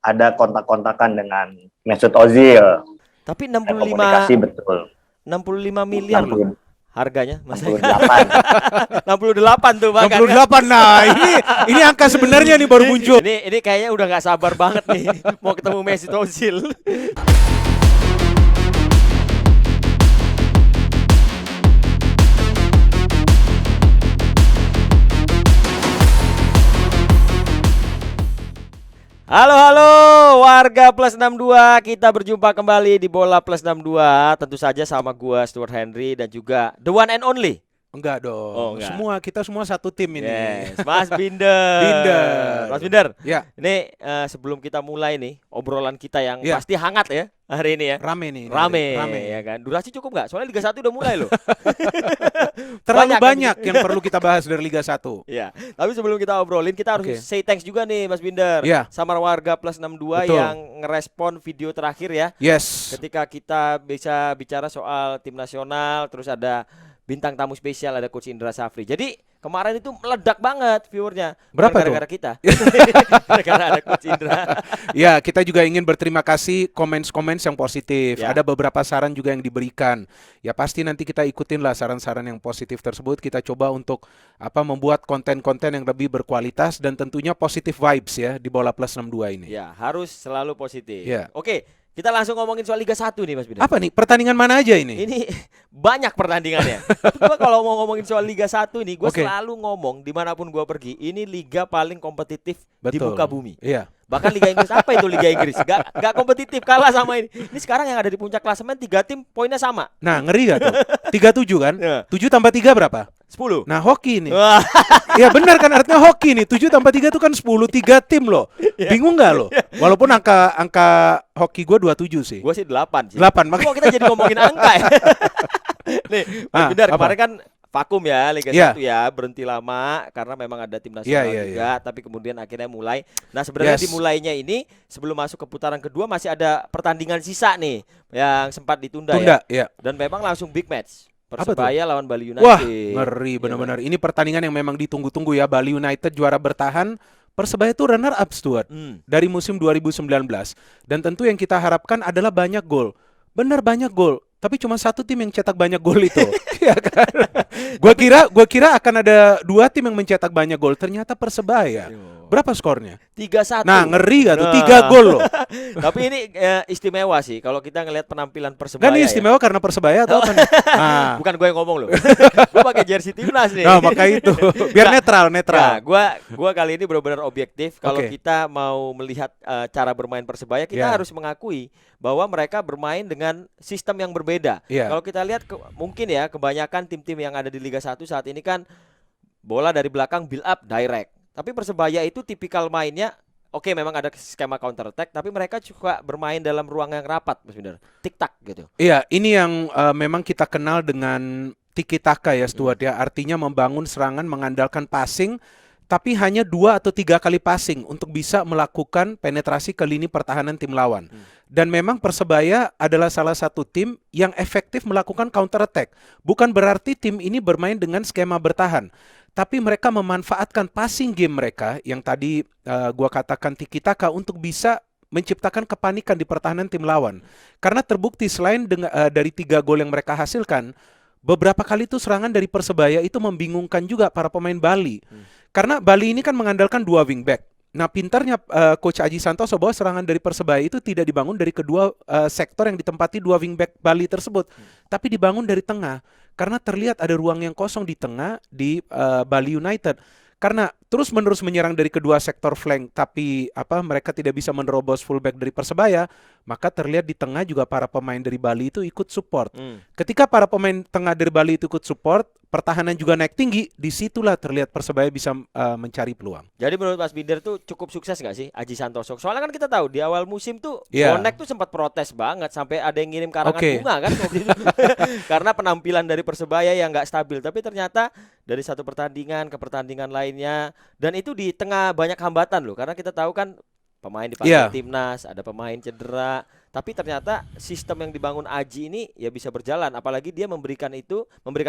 ada kontak-kontakan dengan Mesut Ozil. Tapi Komunikasi betul. 65 miliar loh 60, harganya Mas. 68. 68 tuh bahkan. 68. Nah, ini angka sebenarnya nih baru muncul. Ini kayaknya udah nggak sabar banget nih mau ketemu Mesut Ozil. Halo warga Plus 62, kita berjumpa kembali di Bola Plus 62. Tentu saja sama gua Stuart Henry dan juga the one and only. Enggak dong. Oh, enggak. Kita semua satu tim ini. Yes, Mas Binder. Mas Binder. Ya. Ini sebelum kita mulai nih obrolan kita yang Ya. pasti hangat ya hari ini ya. Rame nih. Rame ya kan. Durasi cukup nggak? Soalnya Liga 1 udah mulai loh. Terlalu banyak kan? yang perlu kita bahas dari Liga 1. Ya, tapi sebelum kita obrolin kita harus Oke. say thanks juga nih Mas Binder. Ya. Sama warga Plus 62 Betul. yang ngerespon video terakhir ya. Yes. Ketika kita bisa bicara soal tim nasional, terus ada bintang tamu spesial, ada Coach Indra Safri. Jadi kemarin itu meledak banget viewernya. Berapa gara-gara tuh? kita. Gara-gara ada Coach Indra. Ya, kita juga ingin berterima kasih komen yang positif. Ya. Ada beberapa saran juga yang diberikan. Ya pasti nanti kita ikutin lah saran-saran yang positif tersebut. Kita coba untuk membuat konten-konten yang lebih berkualitas dan tentunya positif vibes ya di Bola Plus 62 ini. Ya, harus selalu positif. Ya. Oke, kita langsung ngomongin soal Liga 1 nih Mas Binder. Apa nih? Pertandingan mana aja ini? Ini banyak pertandingannya. Gue kalau mau ngomongin soal Liga 1 nih, gue Oke. selalu ngomong dimanapun gue pergi, ini liga paling kompetitif di Betul. muka bumi. Iya. Bahkan Liga Inggris, apa itu Liga Inggris? Gak kompetitif, kalah sama ini. Ini sekarang yang ada di puncak klasemen 3 tim poinnya sama. Nah, ngeri gak tuh? 37 kan? Ya. 7 tambah 3 berapa? 10. Nah, hoki nih. Wah, Ya benar kan, artinya hoki nih. 7 tambah 3 itu kan 10, 3 tim loh. Bingung gak lo? Walaupun angka hoki gue 27 sih. gue sih 8 sih. 8 makanya. Kok kita jadi ngomongin angka ya? Nih, Mas Binder, apa? kemarin kan vakum ya Liga Iya. 1 ya, berhenti lama karena memang ada tim nasional Iya, juga, tapi kemudian akhirnya mulai. Nah, sebenarnya Yes. dimulainya ini sebelum masuk ke putaran kedua masih ada pertandingan sisa nih yang sempat ditunda Tunda, ya. ya. Dan memang langsung big match. Apa tuh? Persebaya lawan Bali United. Wah, ngeri Iya, benar-benar. Ini pertandingan yang memang ditunggu-tunggu ya. Bali United juara bertahan, Persebaya itu runner up Stuart dari musim 2019. Dan tentu yang kita harapkan adalah banyak gol. Benar banyak gol, tapi cuma satu tim yang cetak banyak gol itu. Ya kan? Gua kira akan ada 2 tim yang mencetak banyak gol. Ternyata Persebaya. Berapa skornya? 3-1. Nah, ngeri gak tuh? Nah. 3 gol loh. Tapi ini istimewa sih kalau kita ngelihat penampilan Persebaya. Kan ini ya. istimewa karena Persebaya atau apa nih? Nah, Bukan gue yang ngomong loh. Gue pakai jersey timnas nih. nah, maka itu. Biar netral. Nah, gua kali ini benar-benar objektif. Kalau Oke. kita mau melihat cara bermain Persebaya, kita Ya. harus mengakui bahwa mereka bermain dengan sistem yang berbeda. Iya. Kalau kita lihat mungkin ya kebanyakan tim-tim yang ada di Liga 1 saat ini kan bola dari belakang build up direct. Tapi Persebaya itu tipikal mainnya oke, memang ada skema counter attack, tapi mereka juga bermain dalam ruang yang rapat, Mas Binder. Tik tak gitu. Iya, ini yang memang kita kenal dengan tiki taka ya Stuart ya. Artinya membangun serangan mengandalkan passing, tapi hanya 2 atau 3 kali passing untuk bisa melakukan penetrasi ke lini pertahanan tim lawan. Dan memang Persebaya adalah salah satu tim yang efektif melakukan counter attack. Bukan berarti tim ini bermain dengan skema bertahan, tapi mereka memanfaatkan passing game mereka yang tadi gua katakan tiki taka untuk bisa menciptakan kepanikan di pertahanan tim lawan. Karena terbukti selain dari 3 gol yang mereka hasilkan, beberapa kali itu serangan dari Persebaya itu membingungkan juga para pemain Bali. Karena Bali ini kan mengandalkan 2 wingback. Nah, pintarnya Coach Aji Santoso bahwa serangan dari Persebaya itu tidak dibangun dari kedua sektor yang ditempati 2 wingback Bali tersebut, tapi dibangun dari tengah. Karena terlihat ada ruang yang kosong di tengah di Bali United. Karena terus-menerus menyerang dari kedua sektor flank, tapi mereka tidak bisa menerobos fullback dari Persebaya, maka terlihat di tengah juga para pemain dari Bali itu ikut support. Ketika para pemain tengah dari Bali itu ikut support, pertahanan juga naik tinggi, disitulah terlihat Persebaya bisa mencari peluang. Jadi menurut Mas Binder tuh cukup sukses nggak sih Aji Santoso? Soalnya kan kita tahu di awal musim tuh Iya. Bonek tuh sempat protes banget sampai ada yang ngirim karangan Oke. bunga kan waktu itu. Karena penampilan dari Persebaya yang nggak stabil. Tapi ternyata dari satu pertandingan ke pertandingan lainnya, dan itu di tengah banyak hambatan loh. Karena kita tahu kan pemain dipanggil Iya. timnas, ada pemain cedera. Tapi ternyata sistem yang dibangun Aji ini ya bisa berjalan, apalagi dia memberikan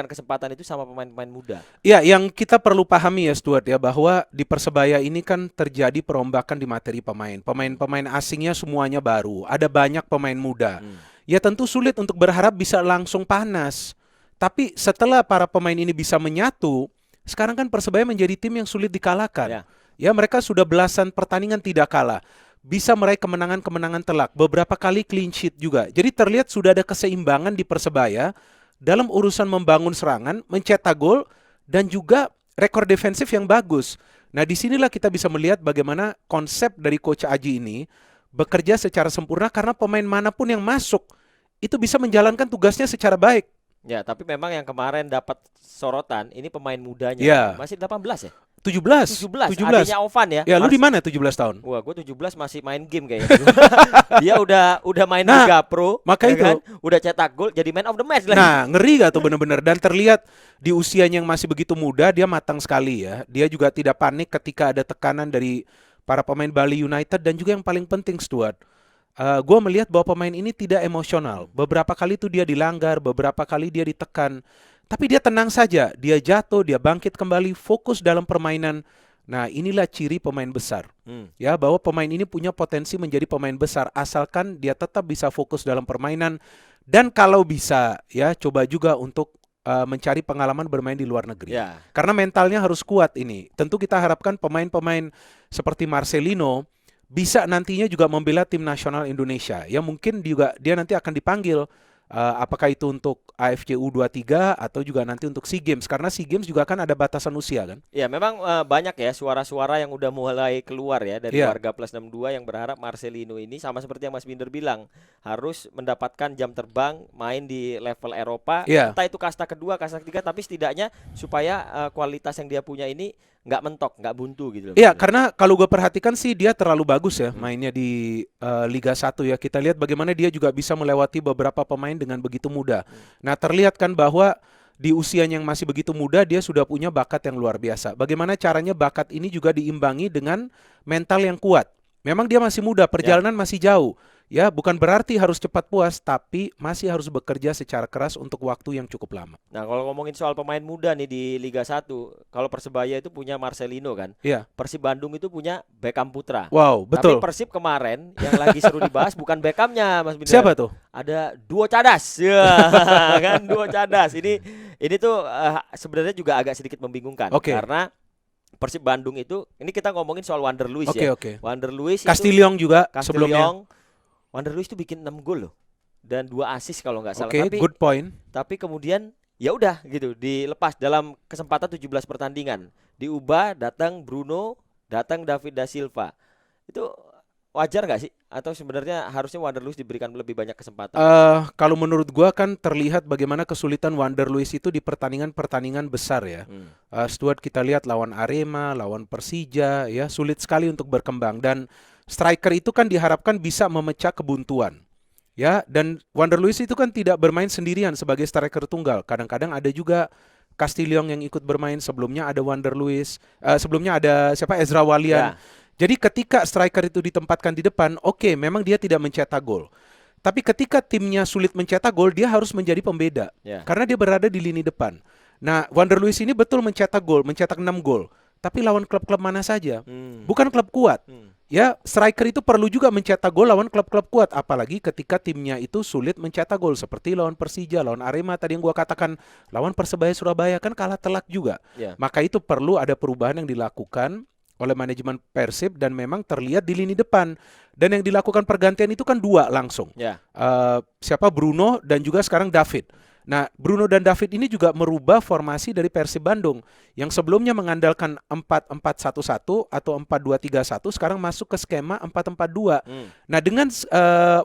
kesempatan itu sama pemain-pemain muda. Ya, yang kita perlu pahami ya Stuart ya, bahwa di Persebaya ini kan terjadi perombakan di materi pemain. Pemain-pemain asingnya semuanya baru, ada banyak pemain muda. Ya tentu sulit untuk berharap bisa langsung panas. Tapi setelah para pemain ini bisa menyatu, sekarang kan Persebaya menjadi tim yang sulit dikalahkan. Ya. Ya, mereka sudah belasan pertandingan tidak kalah. Bisa meraih kemenangan-kemenangan telak, beberapa kali clean sheet juga. Jadi terlihat sudah ada keseimbangan di Persebaya dalam urusan membangun serangan, mencetak gol, dan juga rekor defensif yang bagus. Nah, disinilah kita bisa melihat bagaimana konsep dari Coach Aji ini bekerja secara sempurna karena pemain manapun yang masuk itu bisa menjalankan tugasnya secara baik. Ya, tapi memang yang kemarin dapat sorotan ini pemain mudanya. Ya. Masih 18 ya? 17. 17. Adanya Ovan ya. Ya, lu di mana 17 tahun? Wah, gue 17 masih main game kayaknya. Dia udah main Nah, Liga Pro, maka ya itu. kan? Udah cetak gol, jadi man of the match lagi. Nah, ngeri gak tuh bener-bener. Dan terlihat di usianya yang masih begitu muda, dia matang sekali ya. Dia juga tidak panik ketika ada tekanan dari para pemain Bali United. Dan juga yang paling penting Stuart, gue melihat bahwa pemain ini tidak emosional. Beberapa kali tuh dia dilanggar, beberapa kali dia ditekan. Tapi dia tenang saja, dia jatuh, dia bangkit kembali, fokus dalam permainan. Nah, inilah ciri pemain besar. Ya, bahwa pemain ini punya potensi menjadi pemain besar asalkan dia tetap bisa fokus dalam permainan dan kalau bisa ya coba juga untuk mencari pengalaman bermain di luar negeri. Ya. Karena mentalnya harus kuat ini. Tentu kita harapkan pemain-pemain seperti Marcelino bisa nantinya juga membela tim nasional Indonesia. Ya mungkin juga dia nanti akan dipanggil. Apakah itu untuk AFC U23 atau juga nanti untuk SEA Games, karena SEA Games juga kan ada batasan usia kan. Ya memang banyak ya suara-suara yang udah mulai keluar ya dari Iya. warga Plus 62 yang berharap Marcelino ini sama seperti yang Mas Binder bilang harus mendapatkan jam terbang main di level Eropa, Iya. entah itu kasta kedua, kasta ketiga, tapi setidaknya supaya kualitas yang dia punya ini nggak mentok, nggak buntu gitu loh. Iya, karena kalau gue perhatikan sih dia terlalu bagus ya mainnya di Liga 1 ya. Kita lihat bagaimana dia juga bisa melewati beberapa pemain dengan begitu mudah. Nah, terlihat kan bahwa di usianya yang masih begitu muda dia sudah punya bakat yang luar biasa. Bagaimana caranya bakat ini juga diimbangi dengan mental yang kuat. Memang dia masih muda, perjalanan masih jauh. Ya, bukan berarti harus cepat puas, tapi masih harus bekerja secara keras untuk waktu yang cukup lama. Nah, kalau ngomongin soal pemain muda nih di Liga 1, kalau Persebaya itu punya Marcelino kan. Iya. Persib Bandung itu punya Beckham Putra. Wow, betul. Tapi Persib kemarin yang lagi seru dibahas bukan Beckhamnya, Mas Binder. Siapa tuh? Ada duo cadas. Ya, kan duo cadas. Ini tuh sebenarnya juga agak sedikit membingungkan Oke. karena Persib Bandung itu ini kita ngomongin soal Wander Luiz Oke, ya. oke. Wander Luiz Castillon juga sebelumnya. Castillon. Wander Luiz itu bikin 6 gol loh dan 2 assist kalau nggak salah. Oke, good point. Tapi kemudian ya udah gitu dilepas dalam kesempatan 17 pertandingan. Diubah datang Bruno, datang David da Silva. Itu wajar nggak sih? Atau sebenarnya harusnya Wander Luiz diberikan lebih banyak kesempatan? Kalau menurut gua kan terlihat bagaimana kesulitan Wander Luiz itu di pertandingan-pertandingan besar ya. Stuart, kita lihat lawan Arema, lawan Persija ya, sulit sekali untuk berkembang dan striker itu kan diharapkan bisa memecah kebuntuan. Ya, dan Wander Luiz itu kan tidak bermain sendirian sebagai striker tunggal. Kadang-kadang ada juga Castillon yang ikut bermain, sebelumnya ada Wander Luiz, sebelumnya ada Ezra Walian. Ya. Jadi ketika striker itu ditempatkan di depan, oke, memang dia tidak mencetak gol. Tapi ketika timnya sulit mencetak gol, dia harus menjadi pembeda. Ya. Karena dia berada di lini depan. Nah, Wander Luiz ini betul mencetak gol, mencetak 6 gol. Tapi lawan klub-klub mana saja? Bukan klub kuat. Ya, striker itu perlu juga mencetak gol lawan klub-klub kuat. Apalagi ketika timnya itu sulit mencetak gol. Seperti lawan Persija, lawan Arema. Tadi yang gua katakan, lawan Persebaya Surabaya kan kalah telak juga. Ya. Maka itu perlu ada perubahan yang dilakukan oleh manajemen Persib dan memang terlihat di lini depan. Dan yang dilakukan pergantian itu kan 2 langsung. Ya. Siapa? Bruno dan juga sekarang David. Nah, Bruno dan David ini juga merubah formasi dari Persib Bandung yang sebelumnya mengandalkan 4-4-1-1 atau 4-2-3-1, sekarang masuk ke skema 4-4-2. Nah, dengan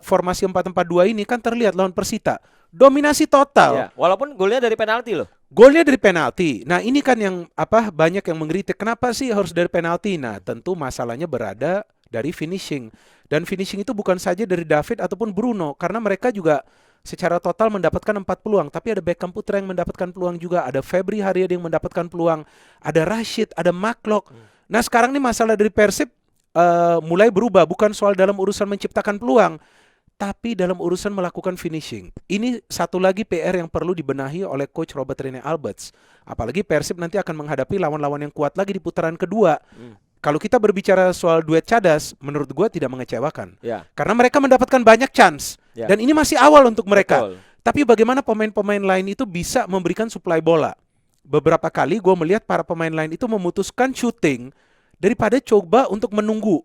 formasi 4-4-2 ini kan terlihat lawan Persita dominasi total. Ya. Walaupun golnya dari penalti loh. Golnya dari penalti. Nah, ini kan yang banyak yang mengkritik, kenapa sih harus dari penalti? Nah, tentu masalahnya berada dari finishing. Dan finishing itu bukan saja dari David ataupun Bruno, karena mereka juga secara total mendapatkan 4 peluang, tapi ada Beckham Putra yang mendapatkan peluang juga, ada Febri Haryadi yang mendapatkan peluang, ada Rashid, ada Maklok. Nah, sekarang ini masalah dari Persib, mulai berubah, bukan soal dalam urusan menciptakan peluang, tapi dalam urusan melakukan finishing. Ini satu lagi PR yang perlu dibenahi oleh coach Robert Rene Alberts. Apalagi Persib nanti akan menghadapi lawan-lawan yang kuat lagi di putaran kedua. Kalau kita berbicara soal duet cadas, menurut gua tidak mengecewakan. Ya. Karena mereka mendapatkan banyak chance. Ya. Dan ini masih awal untuk mereka. Betul. Tapi bagaimana pemain-pemain lain itu bisa memberikan suplai bola. Beberapa kali gue melihat para pemain lain itu memutuskan shooting daripada coba untuk menunggu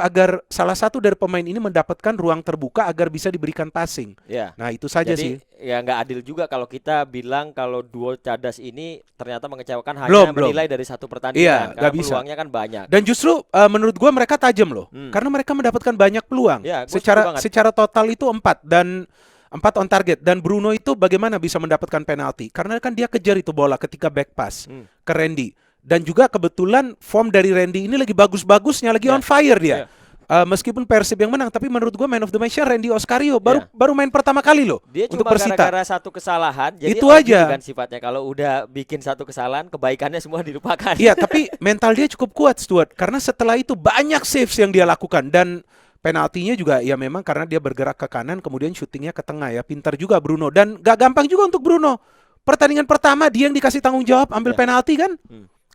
agar salah satu dari pemain ini mendapatkan ruang terbuka agar bisa diberikan passing. Ya. Nah itu saja Jadi, sih. ya nggak adil juga kalau kita bilang kalau duo cadas ini ternyata mengecewakan hanya Belum. menilai dari satu Iya, pertandingan nggak karena bisa. peluangnya kan banyak. Dan justru menurut gue mereka tajam loh, karena mereka mendapatkan banyak peluang. Ya, gua setuju banget. Secara total itu 4 on target, dan Bruno itu bagaimana bisa mendapatkan penalti? Karena kan dia kejar itu bola ketika back pass ke Randy. Dan juga kebetulan form dari Randy ini lagi bagus-bagusnya, lagi on fire dia. Meskipun Persib yang menang, tapi menurut gue man of the match Randy Oscario baru main pertama kali loh Dia untuk cuma Persita. gara-gara satu kesalahan. Jadi Itu OG aja. kan sifatnya kalau udah bikin satu kesalahan, kebaikannya semua dilupakan. Iya, tapi mental dia cukup kuat Stuart, karena setelah itu banyak saves yang dia lakukan, dan penaltinya juga ya memang karena dia bergerak ke kanan kemudian syutingnya ke tengah ya. Pintar juga Bruno, dan gak gampang juga untuk Bruno. Pertandingan pertama dia yang dikasih tanggung jawab ambil penalti kan.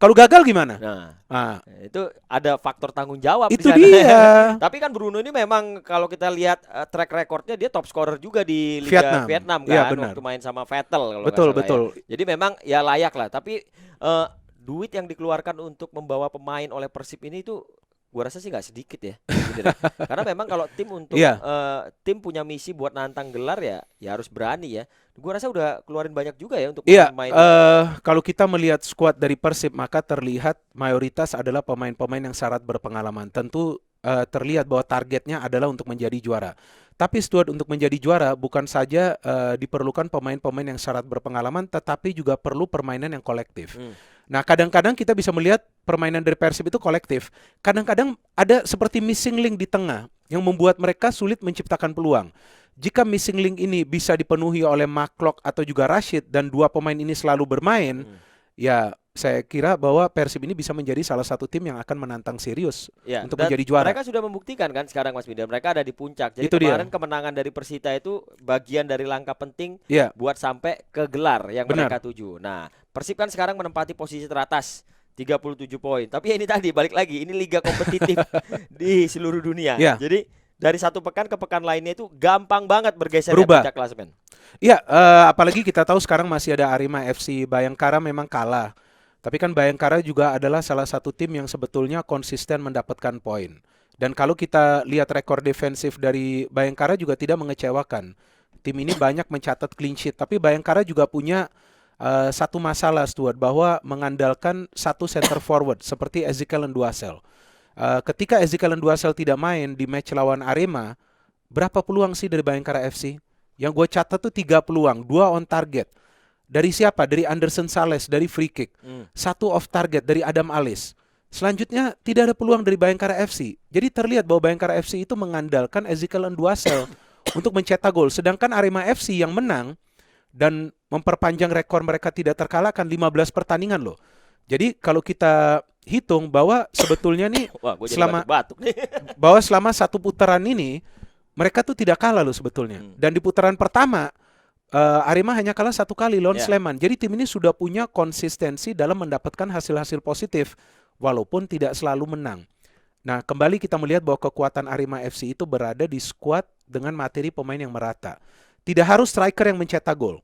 Kalau gagal gimana? Nah, itu ada faktor tanggung jawab Itu di sana. dia. Tapi kan Bruno ini memang kalau kita lihat track recordnya dia top scorer juga di Liga Vietnam kan, Iya, benar. waktu main sama Vettel kalau Betul, nggak salah betul. ya. Jadi memang ya layak lah. Tapi duit yang dikeluarkan untuk membawa pemain oleh Persib ini itu gua rasa sih nggak sedikit ya. Karena memang kalau tim untuk tim punya misi buat nantang gelar ya harus berani ya. Gua rasa udah keluarin banyak juga ya untuk pemain. Kalau kita melihat skuad dari Persib, maka terlihat mayoritas adalah pemain-pemain yang syarat berpengalaman. Tentu terlihat bahwa targetnya adalah untuk menjadi juara. Tapi Stuart, untuk menjadi juara bukan saja diperlukan pemain-pemain yang syarat berpengalaman, tetapi juga perlu permainan yang kolektif. Nah, kadang-kadang kita bisa melihat permainan dari Persib itu kolektif. Kadang-kadang ada seperti missing link di tengah yang membuat mereka sulit menciptakan peluang. Jika missing link ini bisa dipenuhi oleh McClough atau juga Rashid, dan dua pemain ini selalu bermain, ya saya kira bahwa Persib ini bisa menjadi salah satu tim yang akan menantang serius untuk menjadi juara. Mereka sudah membuktikan kan sekarang Mas Bida, mereka ada di puncak. Jadi Itu kemarin kemenangan dari Persita itu bagian dari langkah penting buat sampai ke gelar yang mereka tuju. Nah, Persib kan sekarang menempati posisi teratas 37 poin. Tapi ini tadi balik lagi, ini liga kompetitif di seluruh dunia. Jadi dari satu pekan ke pekan lainnya itu gampang banget bergeser di puncak klasemen. Iya, apalagi kita tahu sekarang masih ada Arema FC. Bayangkara memang kalah. Tapi kan Bayangkara juga adalah salah satu tim yang sebetulnya konsisten mendapatkan poin. Dan kalau kita lihat rekor defensif dari Bayangkara juga tidak mengecewakan. Tim ini banyak mencatat clean sheet. Tapi Bayangkara juga punya satu masalah Stuart, bahwa mengandalkan satu center forward seperti Ezekiel Nduasel. Ketika Ezekiel Nduasel tidak main di match lawan Arema, berapa peluang sih dari Bayangkara FC? Yang gue catat tuh 3 peluang, 2 on target. Dari siapa? Dari Anderson Sales, dari free kick. 1 off target dari Adam Alis. Selanjutnya tidak ada peluang dari Bayangkara FC. Jadi terlihat bahwa Bayangkara FC itu mengandalkan Ezekiel Nduasel untuk mencetak gol. Sedangkan Arema FC yang menang dan memperpanjang rekor mereka tidak terkalahkan 15 pertandingan loh. Jadi kalau kita hitung bahwa sebetulnya nih bahwa selama satu putaran ini mereka tuh tidak kalah loh sebetulnya. Dan di putaran pertama Arema hanya kalah 1 kali lawan Sleman. Jadi tim ini sudah punya konsistensi dalam mendapatkan hasil-hasil positif walaupun tidak selalu menang. Nah, kembali kita melihat bahwa kekuatan Arema FC itu berada di skuad dengan materi pemain yang merata. Tidak harus striker yang mencetak gol.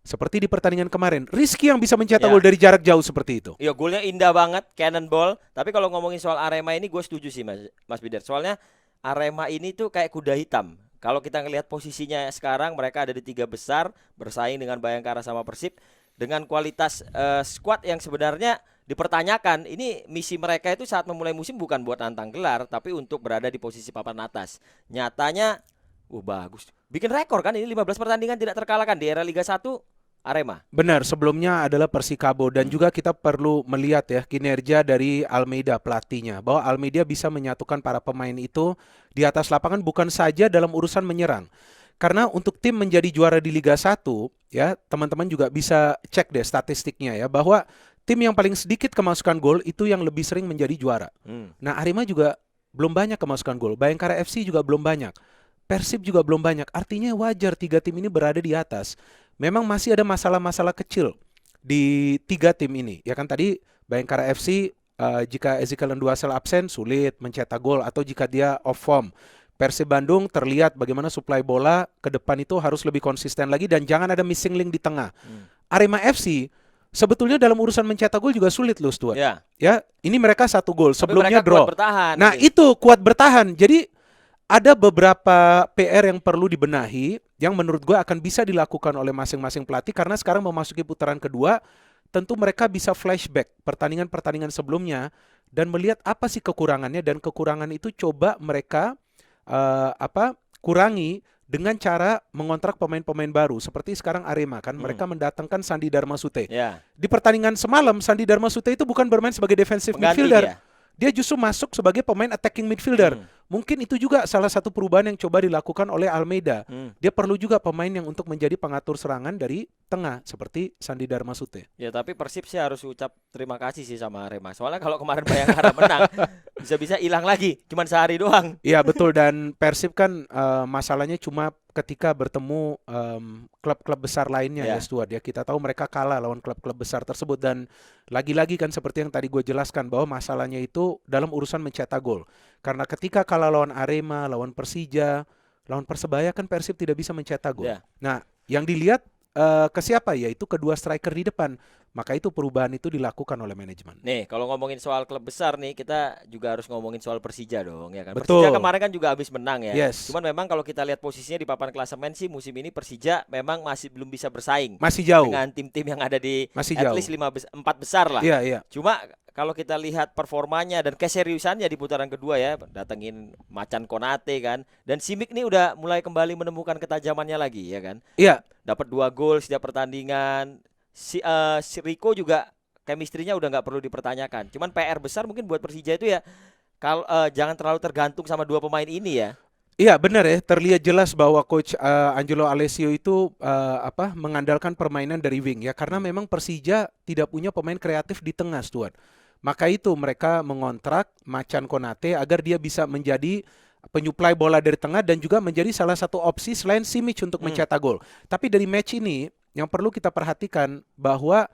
Seperti di pertandingan kemarin, Rizky yang bisa mencetak gol dari jarak jauh seperti itu. Iya, golnya indah banget, cannonball. Tapi kalau ngomongin soal Arema ini, gue setuju sih Mas Bidar. Soalnya Arema ini tuh kayak kuda hitam. Kalau kita ngelihat posisinya sekarang, mereka ada di 3 besar, bersaing dengan Bayangkara sama Persib. Dengan kualitas skuad yang sebenarnya dipertanyakan. Ini misi mereka itu saat memulai musim bukan buat nantang gelar, tapi untuk berada di posisi papan atas. Nyatanya, bagus. Bikin rekor kan, ini 15 pertandingan tidak terkalahkan di era Liga 1. Arema. Benar, sebelumnya adalah Persikabo, dan juga kita perlu melihat ya kinerja dari Almeida pelatihnya, bahwa Almeida bisa menyatukan para pemain itu di atas lapangan bukan saja dalam urusan menyerang. Karena untuk tim menjadi juara di Liga 1 ya, teman-teman juga bisa cek deh statistiknya ya, bahwa tim yang paling sedikit kemasukan gol itu yang lebih sering menjadi juara. Nah, Arema juga belum banyak kemasukan gol. Bayangkara FC juga belum banyak. Persib juga belum banyak. Artinya wajar 3 tim ini berada di atas. Memang masih ada masalah-masalah kecil di 3 tim ini. Ya kan tadi Bayangkara FC jika Ezekiel Nduasel absen sulit mencetak gol, atau jika dia off form. Persib Bandung terlihat bagaimana suplai bola ke depan itu harus lebih konsisten lagi dan jangan ada missing link di tengah. Arema FC sebetulnya dalam urusan mencetak gol juga sulit loh, Stuart. Ya. Ya, ini mereka 1 gol, Tapi sebelumnya mereka draw. kuat bertahan. Nah, itu kuat bertahan. Jadi ada beberapa PR yang perlu dibenahi yang menurut gue akan bisa dilakukan oleh masing-masing pelatih, karena sekarang memasuki putaran kedua, tentu mereka bisa flashback pertandingan-pertandingan sebelumnya dan melihat apa sih kekurangannya, dan kekurangan itu coba mereka kurangi dengan cara mengontrak pemain-pemain baru. Seperti sekarang Arema kan, mereka mendatangkan Sandi Darmasute. Ya. Di pertandingan semalam, Sandi Darmasute itu bukan bermain sebagai defensive Pengganti midfielder. dia. Dia justru masuk sebagai pemain attacking midfielder. Mungkin itu juga salah satu perubahan yang coba dilakukan oleh Almeida. Dia perlu juga pemain yang untuk menjadi pengatur serangan dari tengah, seperti Sandi Darmasute. Ya, tapi Persib sih harus ucap terima kasih sih sama Arema. Soalnya kalau kemarin Bayangkara menang, bisa-bisa hilang lagi. Cuman sehari doang. Iya betul, dan Persib kan masalahnya cuma ketika bertemu klub-klub besar lainnya ya Stuart ya. Kita tahu mereka kalah lawan klub-klub besar tersebut, dan lagi-lagi kan seperti yang tadi gue jelaskan bahwa masalahnya itu dalam urusan mencetak gol. Karena ketika kalah lawan Arema, lawan Persija, lawan Persebaya kan Persib tidak bisa mencetak gol. Nah, yang dilihat ke siapa? Yaitu kedua striker di depan. Maka itu perubahan itu dilakukan oleh manajemen. Nih, kalau ngomongin soal klub besar nih, kita juga harus ngomongin soal Persija dong, ya kan? Betul. Persija kemarin kan juga habis menang ya. Yes. Cuman memang kalau kita lihat posisinya di papan klasemen sih musim ini Persija memang masih belum bisa bersaing. Masih jauh. Dengan tim-tim yang ada di masih at jauh. least 4 besar lah. Iya, iya. Cuma kalau kita lihat performanya dan keseriusannya di putaran kedua ya, datengin Macan Konate kan, dan Simic nih udah mulai kembali menemukan ketajamannya lagi ya kan. Iya. Dapat 2 gol setiap pertandingan. Si Rico juga chemistry-nya udah nggak perlu dipertanyakan. Cuman PR besar mungkin buat Persija itu ya, kalau jangan terlalu tergantung sama 2 pemain ini ya. Iya benar ya, terlihat jelas bahwa coach Angelo Alessio itu mengandalkan permainan dari wing ya, karena memang Persija tidak punya pemain kreatif di tengah, Stuart. Maka itu mereka mengontrak Macan Konate agar dia bisa menjadi penyuplai bola dari tengah dan juga menjadi salah satu opsi selain Simic untuk mencetak gol. Tapi dari match ini yang perlu kita perhatikan bahwa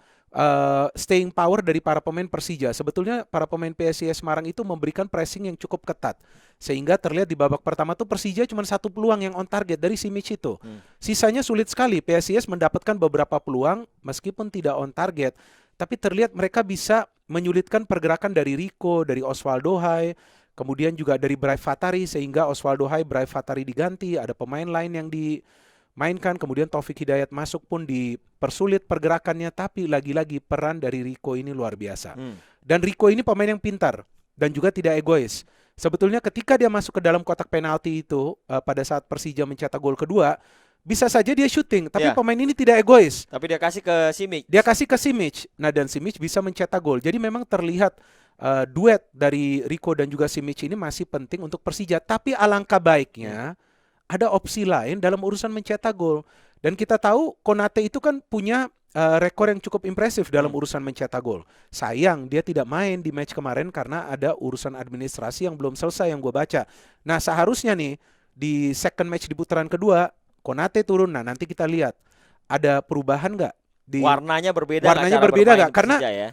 staying power dari para pemain Persija. Sebetulnya para pemain PSIS Semarang itu memberikan pressing yang cukup ketat. Sehingga terlihat di babak pertama tuh Persija cuma 1 peluang yang on target dari Simic itu. Sisanya sulit sekali. PSIS mendapatkan beberapa peluang meskipun tidak on target. Tapi terlihat mereka bisa menyulitkan pergerakan dari Rico, dari Osvaldo Hai, kemudian juga dari Bray Fatari, sehingga Osvaldo Hai, Bray Fatari diganti, ada pemain lain yang dimainkan, kemudian Taufik Hidayat masuk pun dipersulit pergerakannya, tapi lagi-lagi peran dari Rico ini luar biasa. Dan Rico ini pemain yang pintar dan juga tidak egois. Sebetulnya ketika dia masuk ke dalam kotak penalti itu pada saat Persija mencetak gol kedua, bisa saja dia syuting, tapi pemain ini tidak egois. Tapi dia kasih ke Simic. Dia kasih ke Simic. Nah, dan Simic bisa mencetak gol. Jadi memang terlihat duet dari Rico dan juga Simic ini masih penting untuk Persija. Tapi alangkah baiknya ada opsi lain dalam urusan mencetak gol. Dan kita tahu Konate itu kan punya rekor yang cukup impresif dalam urusan mencetak gol. Sayang dia tidak main di match kemarin karena ada urusan administrasi yang belum selesai yang gue baca. Nah, seharusnya nih di second match di putaran kedua Konate turun. Nah, nanti kita lihat ada perubahan nggak? Warnanya berbeda. Warnanya berbeda nggak? Karena ya?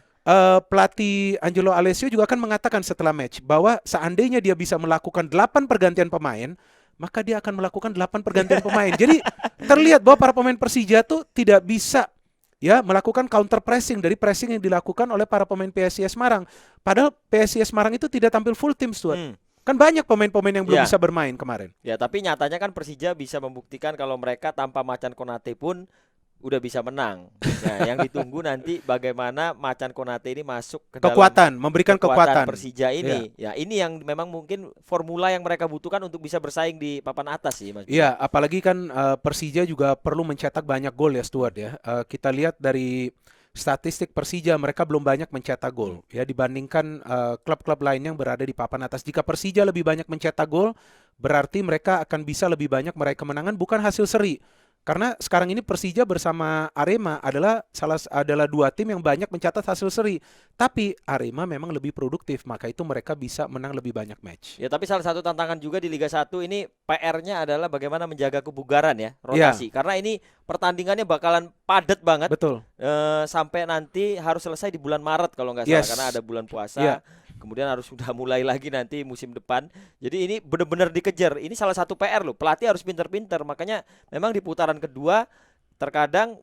pelatih Angelo Alessio juga kan mengatakan setelah match bahwa seandainya dia bisa melakukan 8 pergantian pemain, maka dia akan melakukan 8 pergantian pemain. Jadi terlihat bahwa para pemain Persija tuh tidak bisa melakukan counter pressing dari pressing yang dilakukan oleh para pemain PSIS Semarang. Padahal PSIS Semarang itu tidak tampil full tim, Stuart. Kan banyak pemain-pemain yang belum bisa bermain kemarin. Ya, tapi nyatanya kan Persija bisa membuktikan kalau mereka tanpa Macan Konate pun udah bisa menang. Nah, yang ditunggu nanti bagaimana Macan Konate ini masuk ke kekuatan, dalam memberikan kekuatan Persija ini. Ya, ini yang memang mungkin formula yang mereka butuhkan untuk bisa bersaing di papan atas sih, Mas. Iya, apalagi kan Persija juga perlu mencetak banyak gol ya, Stuart ya. Kita lihat dari statistik Persija, mereka belum banyak mencetak gol ya dibandingkan klub-klub lain yang berada di papan atas. Jika Persija lebih banyak mencetak gol, berarti mereka akan bisa lebih banyak meraih kemenangan, bukan hasil seri. Karena sekarang ini Persija bersama Arema adalah dua tim yang banyak mencatat hasil seri. Tapi Arema memang lebih produktif, maka itu mereka bisa menang lebih banyak match. Ya, tapi salah satu tantangan juga di Liga 1 ini PR-nya adalah bagaimana menjaga kebugaran ya, rotasi. Karena ini pertandingannya bakalan padat banget. Betul. Sampai nanti harus selesai di bulan Maret kalau nggak salah, karena ada bulan puasa. Kemudian harus sudah mulai lagi nanti musim depan. Jadi ini benar-benar dikejar. Ini salah satu PR loh. Pelatih harus pinter-pinter. Makanya memang di putaran kedua terkadang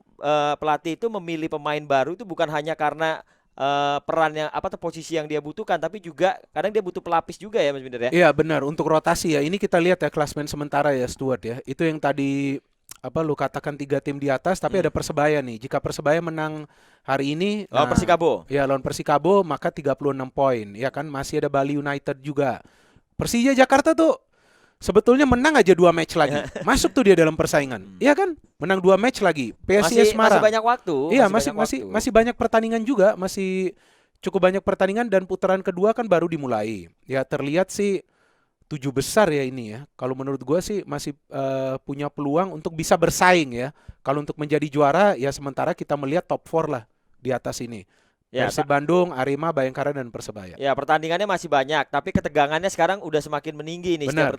pelatih itu memilih pemain baru itu bukan hanya karena peran yang posisi yang dia butuhkan, tapi juga kadang dia butuh pelapis juga ya Mas Binder ya. Iya benar, untuk rotasi ya. Ini kita lihat ya klasmen sementara ya Stuart ya. Itu yang tadi lu katakan 3 tim di atas, tapi ada Persebaya nih. Jika Persebaya menang hari ini Lawan Persikabo. Ya, lawan Persikabo maka 36 poin. Ya kan, masih ada Bali United juga. Persija Jakarta tuh sebetulnya menang aja 2 match lagi. Masuk tuh dia dalam persaingan. Iya kan? Menang 2 match lagi. PSIS Semarang. Masih banyak waktu. Iya, masih banyak pertandingan juga, masih cukup banyak pertandingan dan putaran kedua kan baru dimulai. Ya, terlihat sih 7 besar ya ini ya. Kalau menurut gue sih masih punya peluang untuk bisa bersaing ya. Kalau untuk menjadi juara ya sementara kita melihat top 4 lah di atas ini. Ya, Persib Bandung, Arema, Bayangkara dan Persebaya. Ya, pertandingannya masih banyak, tapi ketegangannya sekarang udah semakin meninggi nih. Benar.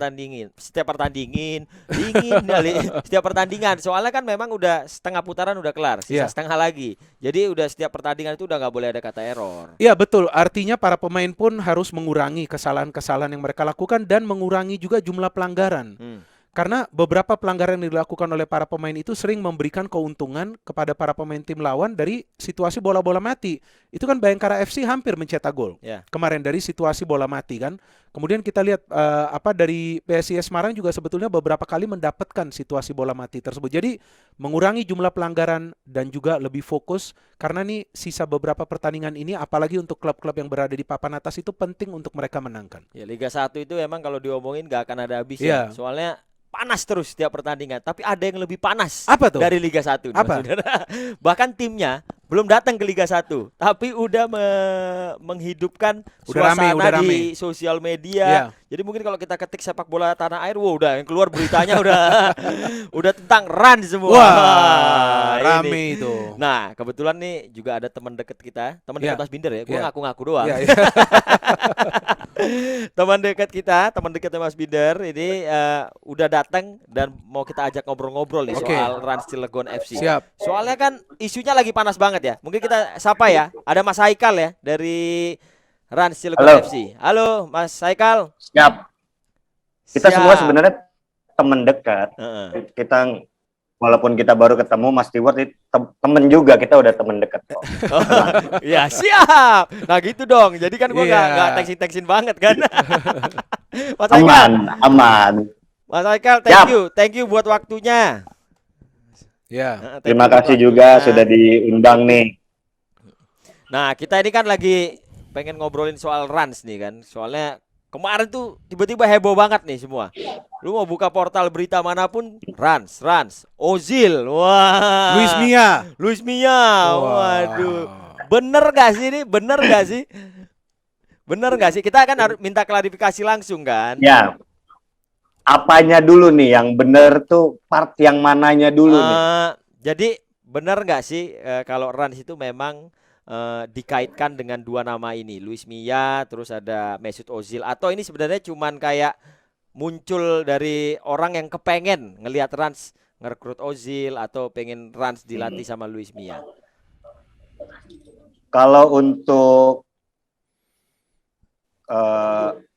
Setiap pertandingan dingin kali. Setiap pertandingan. Soalnya kan memang udah setengah putaran udah kelar, sisa setengah lagi. Jadi udah setiap pertandingan itu udah nggak boleh ada kata error. Iya betul, artinya para pemain pun harus mengurangi kesalahan-kesalahan yang mereka lakukan dan mengurangi juga jumlah pelanggaran. Karena beberapa pelanggaran yang dilakukan oleh para pemain itu sering memberikan keuntungan kepada para pemain tim lawan dari situasi bola-bola mati. Itu kan Bayangkara FC hampir mencetak gol kemarin dari situasi bola mati kan. Kemudian kita lihat dari PSIS Semarang juga sebetulnya beberapa kali mendapatkan situasi bola mati tersebut. Jadi mengurangi jumlah pelanggaran dan juga lebih fokus karena nih sisa beberapa pertandingan ini apalagi untuk klub-klub yang berada di papan atas itu penting untuk mereka menangkan. Ya, Liga 1 itu emang kalau diomongin gak akan ada habisnya. Soalnya panas terus setiap pertandingan, tapi ada yang lebih panas dari Liga 1 nih, Apa? Bahkan timnya belum datang ke Liga 1, tapi udah menghidupkan suasana di sosial media. Jadi mungkin kalau kita ketik sepak bola tanah air, udah yang keluar beritanya udah tentang run semua. Wah, rame itu. Nah, kebetulan nih juga ada teman dekat kita, teman dekat Mas Binder ya. Gue ngaku-ngaku doang. Teman dekat kita, teman dekatnya Mas Binder ini udah datang dan mau kita ajak ngobrol-ngobrol nih soal Rans Cilegon FC. Siap. Soalnya kan isunya lagi panas banget ya. Mungkin kita sapa ya. Ada Mas Haikal ya dari Rans Cilegon FC. Halo Mas Haikal. Siap. Kita semua sebenarnya teman dekat. Kita walaupun kita baru ketemu, Mas Stewart itu temen juga, kita udah temen dekat kok. Ya siap. Nah gitu dong. Jadi kan gue nggak teksin banget kan. Mas Haikal. Aman. Mas Haikal, thank you buat waktunya. Ya. Terima kasih juga sudah diundang nih. Nah, kita ini kan lagi pengen ngobrolin soal Rans nih kan. Soalnya kemarin tuh tiba-tiba heboh banget nih semua. Lu mau buka portal berita manapun, Rans, Ozil, wah. Luis Mia, waduh. Bener gak sih ini? Bener gak sih? Kita kan harus minta klarifikasi langsung kan? Ya. Apanya dulu nih yang bener tuh, part yang mananya dulu nih? Jadi bener gak sih kalau Rans itu memang dikaitkan dengan 2 nama ini, Luis Mia, terus ada Mesut Ozil, atau ini sebenarnya cuman kayak muncul dari orang yang kepengen ngelihat Rans ngerekrut Ozil atau pengen Rans dilatih sama Luis Mia? Kalau untuk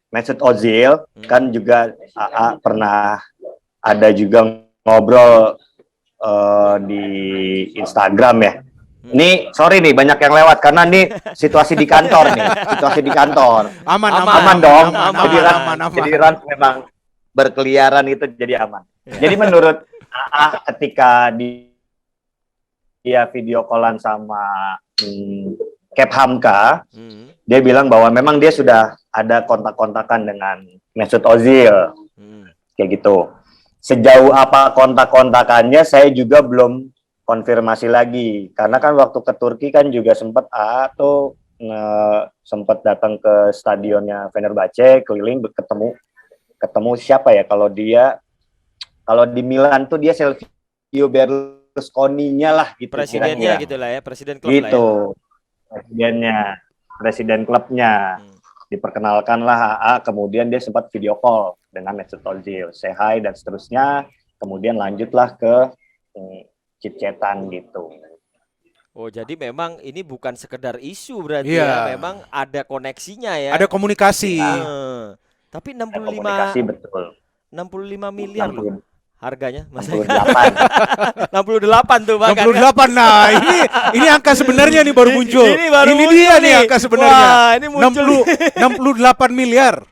Mesut Ozil kan juga AA pernah ada juga ngobrol di Instagram ya. Ini sorry nih banyak yang lewat karena nih situasi di kantor nih, aman dong. Jadi Rans memang berkeliaran itu jadi aman. Jadi menurut AA ketika dia video callan sama Kep Hamka, dia bilang bahwa memang dia sudah ada kontak-kontakan dengan Mesut Ozil, kayak gitu. Sejauh apa kontak-kontakannya saya juga belum konfirmasi lagi, karena kan waktu ke Turki kan juga sempat sempat datang ke stadionnya Fenerbahce, keliling ketemu siapa ya, kalau di Milan tuh dia selfie Berlusconi-nya lah gitu. Presidennya kira-kira. gitu lah ya, presiden klub lah ya. Gitu. Presiden klubnya. Diperkenalkanlah AA, kemudian dia sempat video call dengan Mesut Ozil, say hi dan seterusnya, kemudian lanjutlah ke chit-chatan gitu. Oh, jadi memang ini bukan sekedar isu berarti Iya. ya, memang ada koneksinya ya. Ada komunikasi. Tapi Ada komunikasi betul. 65 miliar loh 60, harganya, Mas 68. 68 tuh bahkan. 68. Nah, ini angka sebenarnya nih baru muncul. Ini baru Ini muncul dia nih nih. angka sebenarnya. Wah, ini muncul. 68 miliar.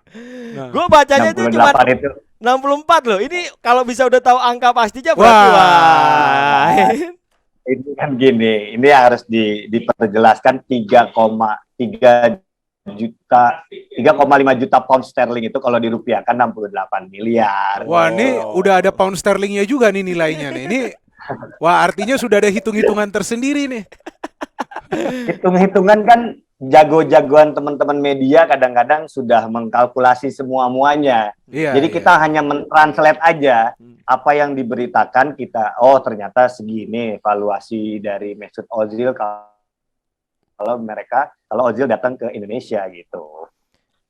Nah. Gue bacanya itu cuma 68 itu 64 loh. Ini kalau bisa udah tahu angka pastinya berarti wah. ini kan gini, ini harus diperjelaskan 3,3 juta 3,5 juta pound sterling itu kalau dirupiahkan 68 miliar. Wah, ini udah ada pound sterlingnya juga nih nilainya nih. Ini wah, artinya sudah ada hitung-hitungan tersendiri nih. Hitung-hitungan kan jago-jagoan teman-teman media kadang-kadang sudah mengkalkulasi semua-muanya. Iya, Jadi iya. kita hanya mentranslate aja apa yang diberitakan kita. Oh, ternyata segini valuasi dari Mesut Ozil kalau Ozil datang ke Indonesia gitu.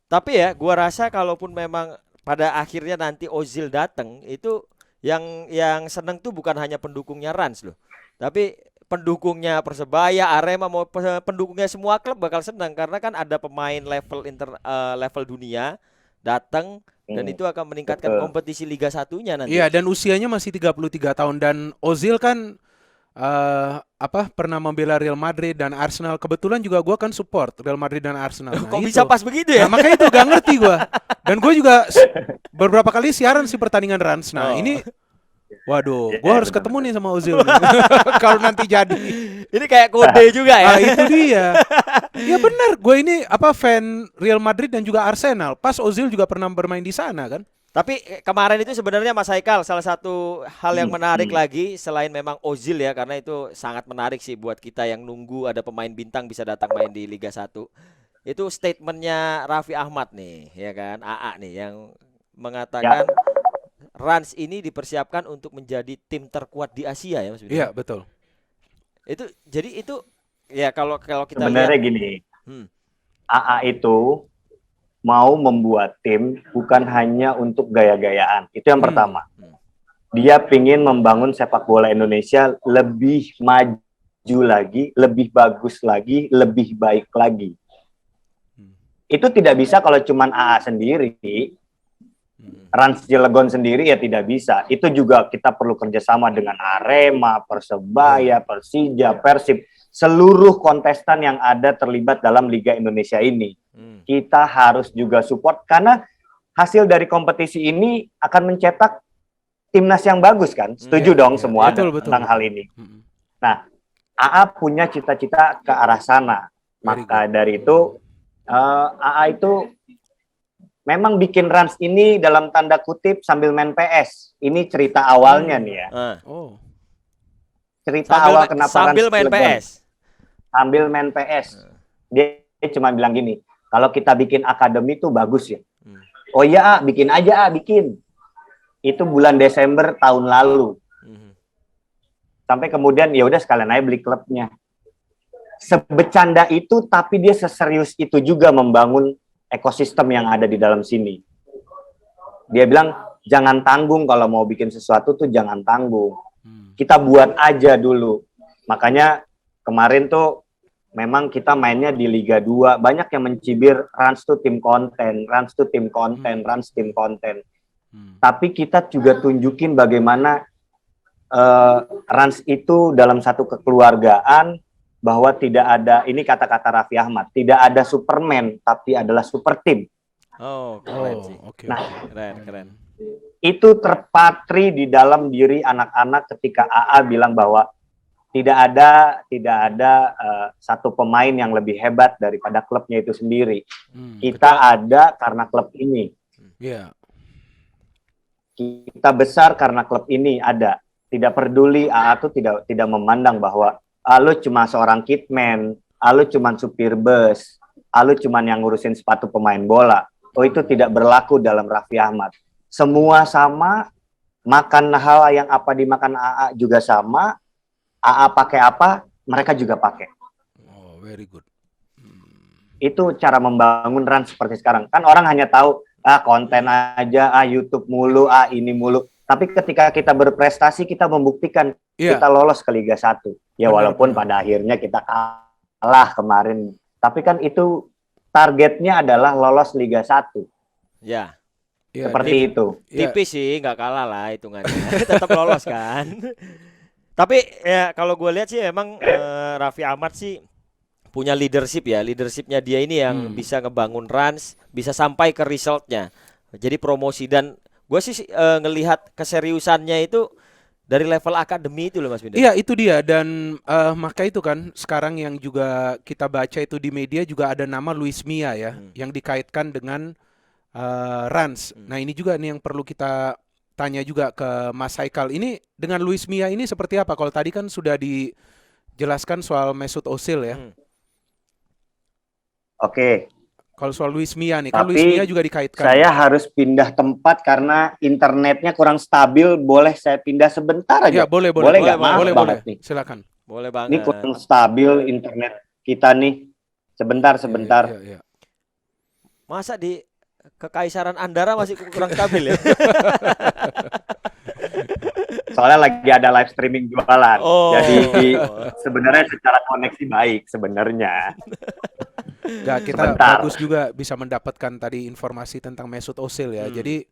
Tapi ya, gua rasa kalaupun memang pada akhirnya nanti Ozil datang, itu yang seneng tuh bukan hanya pendukungnya Rans loh. Tapi pendukungnya Persebaya, Arema, mau pendukungnya semua klub bakal senang karena kan ada pemain level dunia datang dan itu akan meningkatkan Betul. kompetisi Liga 1-nya nanti. Iya, dan usianya masih 33 tahun dan Ozil kan pernah membela Real Madrid dan Arsenal. Kebetulan juga gua kan support Real Madrid dan Arsenal. Nah, Kok itu. bisa pas begitu ya? Nah, makanya itu gak ngerti gua. Dan gue juga beberapa kali siaran si pertandingan Rans. Nah, ini waduh, gua harus ketemu nih sama Ozil nih. Kalau nanti jadi. Ini kayak kode juga ya. Nah, itu dia. Ya benar, gue ini fan Real Madrid dan juga Arsenal. Pas Ozil juga pernah bermain di sana kan. Tapi kemarin itu sebenarnya Mas Haikal salah satu hal yang menarik lagi selain memang Ozil ya, karena itu sangat menarik sih buat kita yang nunggu ada pemain bintang bisa datang main di Liga 1. Itu statementnya Raffi Ahmad nih, ya kan, AA nih yang mengatakan Rans ini dipersiapkan untuk menjadi tim terkuat di Asia ya Mas. Iya, betul. Itu jadi itu ya kalau kita Sebenarnya lihat gini, AA itu mau membuat tim bukan hanya untuk gaya-gayaan. Itu yang pertama. Dia pingin membangun sepak bola Indonesia lebih maju lagi, lebih bagus lagi, lebih baik lagi. Itu tidak bisa kalau cuman AA sendiri, Rans Cilegon sendiri ya tidak bisa. Itu juga kita perlu kerjasama dengan Arema, Persebaya, Persija, Persib, seluruh kontestan yang ada terlibat dalam Liga Indonesia ini. Kita harus juga support karena hasil dari kompetisi ini akan mencetak timnas yang bagus kan? Setuju dong semua tentang hal ini. Nah, AA punya cita-cita ke arah sana. Maka dari itu AA itu memang bikin Rans ini dalam tanda kutip sambil main PS. Ini cerita awalnya nih ya. Cerita awal kenapa sambil main PS. Sambil main PS. Dia cuma bilang gini, kalau kita bikin akademi itu bagus ya. Oh iya, bikin aja, bikin. Itu bulan Desember tahun lalu. Sampai kemudian ya udah sekalian aja beli klubnya. Sebecanda itu, tapi dia seserius itu juga membangun ekosistem yang ada di dalam sini. Dia bilang, jangan tanggung kalau mau bikin sesuatu tuh jangan tanggung. Kita buat aja dulu. Makanya kemarin tuh memang kita mainnya di Liga 2, banyak yang mencibir Rans tuh tim konten, Rans tuh tim konten, Rans tim konten. Tapi kita juga tunjukin bagaimana Rans itu dalam satu kekeluargaan, bahwa tidak ada, ini kata-kata Raffi Ahmad, tidak ada Superman, tapi adalah super team. Oh, keren sih. Nah, keren. Itu terpatri di dalam diri anak-anak ketika AA bilang bahwa tidak ada satu pemain yang lebih hebat daripada klubnya itu sendiri. Kita ada karena klub ini. Kita besar karena klub ini ada. Tidak peduli, AA tuh tidak memandang bahwa lu cuma seorang kitman, lu cuma supir bus, lu cuma yang ngurusin sepatu pemain bola. Oh, itu tidak berlaku dalam Raffi Ahmad. Semua sama, makan hal yang apa dimakan AA juga sama, AA pakai apa, mereka juga pakai. Oh, very good. Itu cara membangun run seperti sekarang. Kan orang hanya tahu konten aja, YouTube mulu, ini mulu. Tapi ketika kita berprestasi, kita membuktikan kita lolos ke Liga 1. Ya walaupun pada akhirnya kita kalah kemarin. Tapi kan itu targetnya adalah lolos Liga 1. Ya. Seperti itu. Tipis sih, nggak kalah lah hitungannya. Tetap lolos kan. Tapi ya kalau gue lihat sih emang Raffi Ahmad sih punya leadership ya. Leadershipnya dia ini yang bisa ngebangun runs, bisa sampai ke resultnya. Jadi promosi dan gue sih ngelihat keseriusannya itu dari level akademi itu loh Mas Windu. Iya itu dia dan maka itu kan sekarang yang juga kita baca itu di media juga ada nama Luis Mia ya yang dikaitkan dengan Rans. Nah ini juga nih yang perlu kita tanya juga ke Mas Haikal. Ini dengan Luis Mia ini seperti apa? Kalau tadi kan sudah dijelaskan soal Mesut Ozil ya. Oke. Kalau soal Luis Mia nih, kan Luis Mia juga dikaitkan. Saya harus pindah tempat karena internetnya kurang stabil. Boleh saya pindah sebentar aja? Ya boleh. Boleh nggak? Boleh. Nih. Silakan. Boleh banget. Ini kurang stabil internet kita nih. Sebentar. Ya. Masa di Kekaisaran Andara masih kurang stabil ya? Soalnya lagi ada live streaming jualan. Jadi sebenarnya secara koneksi baik sebenarnya. Gak, kita bagus juga bisa mendapatkan tadi informasi tentang Mesut Ozil ya. Jadi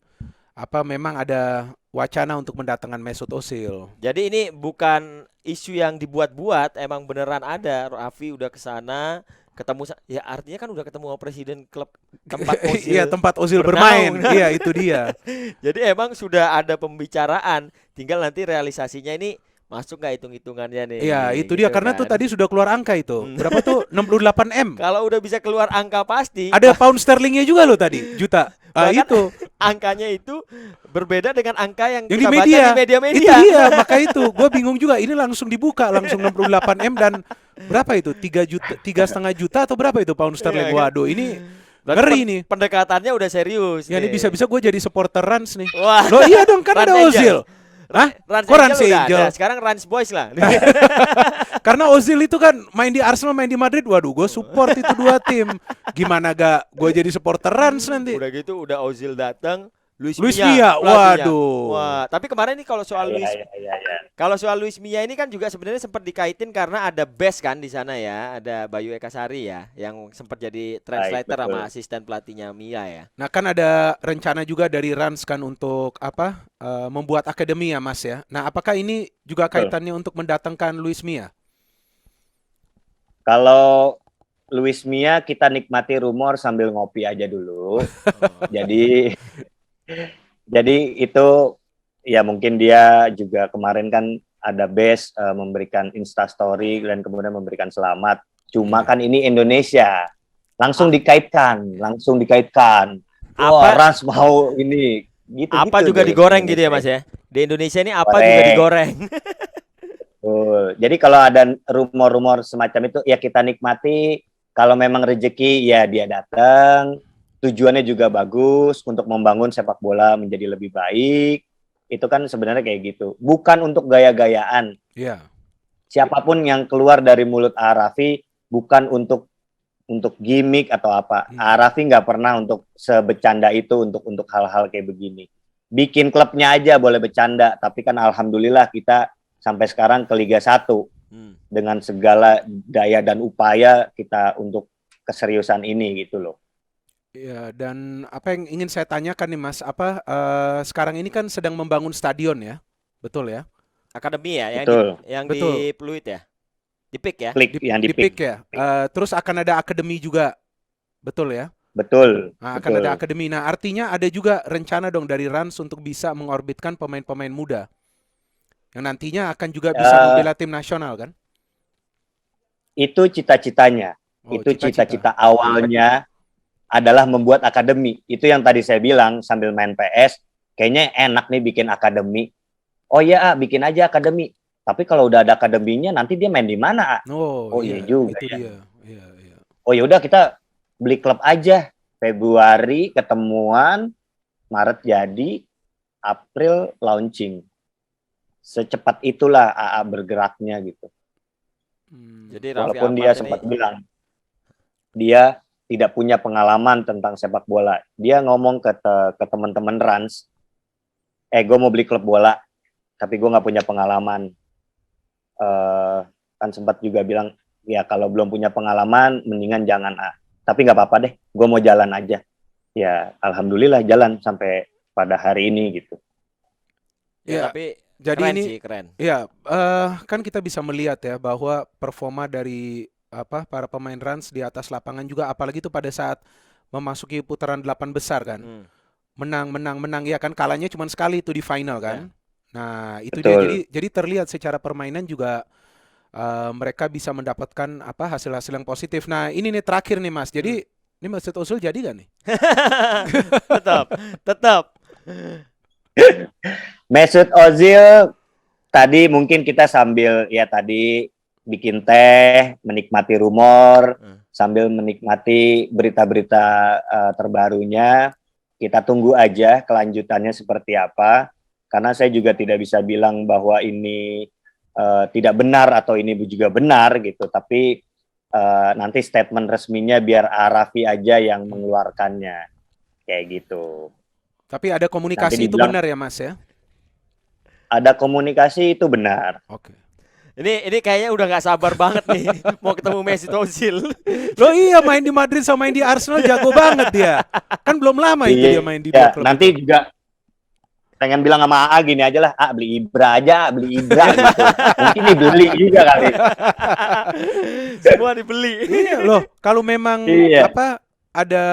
memang ada wacana untuk mendatangkan Mesut Ozil. Jadi ini bukan isu yang dibuat-buat, emang beneran ada. Raffi udah ke sana, ketemu ya artinya kan udah ketemu sama presiden klub tempat Ozil. Iya, tempat Ozil bermain. Iya, itu dia. Jadi emang sudah ada pembicaraan, tinggal nanti realisasinya ini masuk nggak hitung-hitungannya nih? Iya, itu dia. Karena tuh tadi sudah keluar angka itu. Berapa tuh? 68 M. Kalau udah bisa keluar angka pasti. Ada pound sterlingnya juga loh tadi, juta. Itu. Angkanya itu berbeda dengan angka yang kita di baca di media-media. Itu dia, maka itu. Gue bingung juga. Ini langsung dibuka, langsung 68 M dan berapa itu? 3,5 juta atau berapa itu pound sterling? Waduh, ini ngeri nih. Pendekatannya udah serius. Ya ini bisa-bisa gue jadi supporter Rans nih. Wah. Loh iya dong, kan ada Ozil. Hah? Kok Rans Angel? Sekarang Rans Boys lah. Karena Ozil itu kan main di Arsenal, main di Madrid. Waduh, gue support itu dua tim. Gimana gak gue jadi supporter Rans nanti? Udah gitu, udah Ozil datang, Luis Mia. Waduh. Wah, tapi kemarin nih kalau soal kalau soal Luis Mia ini kan juga sebenarnya sempat dikaitin karena ada Best kan di sana ya, ada Bayu Ekasari ya, yang sempat jadi translator sama asisten pelatihnya Mia ya. Nah kan ada rencana juga dari Rans kan untuk membuat akademi ya Mas ya. Nah apakah ini juga kaitannya untuk mendatangkan Luis Mia? Kalau Luis Mia kita nikmati rumor sambil ngopi aja dulu. Jadi itu ya mungkin dia juga kemarin kan ada Best memberikan Instastory dan kemudian memberikan selamat. Cuma kan ini Indonesia. Langsung dikaitkan. Wah, Rans mau ini gitu. Apa juga digoreng gitu ya Mas ya. Di Indonesia ini apa juga digoreng. Jadi kalau ada rumor-rumor semacam itu ya kita nikmati. Kalau memang rezeki ya dia datang. Tujuannya juga bagus untuk membangun sepak bola menjadi lebih baik. Itu kan sebenarnya kayak gitu. Bukan untuk gaya-gayaan. Iya. Siapapun yang keluar dari mulut Raffi bukan untuk gimmick atau apa. Raffi nggak pernah untuk sebecanda itu untuk hal-hal kayak begini. Bikin klubnya aja boleh bercanda, tapi kan alhamdulillah kita sampai sekarang ke Liga 1 dengan segala daya dan upaya kita untuk keseriusan ini gitu loh. Ya, dan apa yang ingin saya tanyakan nih Mas, sekarang ini kan sedang membangun stadion ya, betul ya? Akademi ya, yang betul. di Pluit ya, di PIK ya? Di PIK ya. Terus akan ada akademi juga, betul ya? Betul. Nah, akan ada akademi. Nah, artinya ada juga rencana dong dari Rans untuk bisa mengorbitkan pemain-pemain muda, yang nantinya akan juga bisa membela tim nasional kan? Itu cita-citanya. Itu cita-cita awalnya adalah membuat akademi. Itu yang tadi saya bilang sambil main PS, kayaknya enak nih bikin akademi. Oh iya, bikin aja akademi. Tapi kalau udah ada akademinya, nanti dia main di mana? Oh iya juga itu ya. Iya. Oh ya udah kita beli klub aja. Februari ketemuan, Maret jadi. April launching. Secepat itulah AA bergeraknya gitu. Jadi Raffi Walaupun Ahmad dia ini sempat bilang dia tidak punya pengalaman tentang sepak bola. Dia ngomong ke teman-teman Rans, gue mau beli klub bola, tapi gue nggak punya pengalaman. Kan sempat juga bilang, ya kalau belum punya pengalaman, mendingan jangan Tapi nggak apa-apa deh, gue mau jalan aja. Ya, alhamdulillah jalan sampai pada hari ini gitu. ya, Ya, tapi jadi keren ini sih, keren. ya kan kita bisa melihat ya bahwa performa dari para pemain Rans di atas lapangan juga, apalagi itu pada saat memasuki putaran 8 besar kan. Menang ya kan, kalahnya cuma sekali itu di final kan. Nah, itu dia. Betul. Jadi terlihat secara permainan juga mereka bisa mendapatkan hasil-hasil yang positif. Nah, ini nih terakhir nih Mas. Jadi ini Mesut Ozil jadi gak nih? Tetap. Mesut Ozil tadi mungkin kita sambil ya tadi bikin teh, menikmati rumor, sambil menikmati berita-berita terbarunya. Kita tunggu aja kelanjutannya seperti apa. Karena saya juga tidak bisa bilang bahwa ini tidak benar atau ini juga benar gitu. Tapi nanti statement resminya biar Raffi aja yang mengeluarkannya. Kayak gitu. Tapi ada komunikasi itu benar ya Mas ya? Ada komunikasi itu benar. Oke. Ini kayaknya udah nggak sabar banget nih mau ketemu Mesut Ozil. Loh iya, main di Madrid sama main di Arsenal jago banget dia. Kan belum lama itu dia main di dua klub. Nanti itu juga pengen bilang sama AA gini aja lah, beli Ibra aja, beli Ibra gitu. Mungkin dibeli juga kali. Semua dibeli. Iya loh, kalau memang ada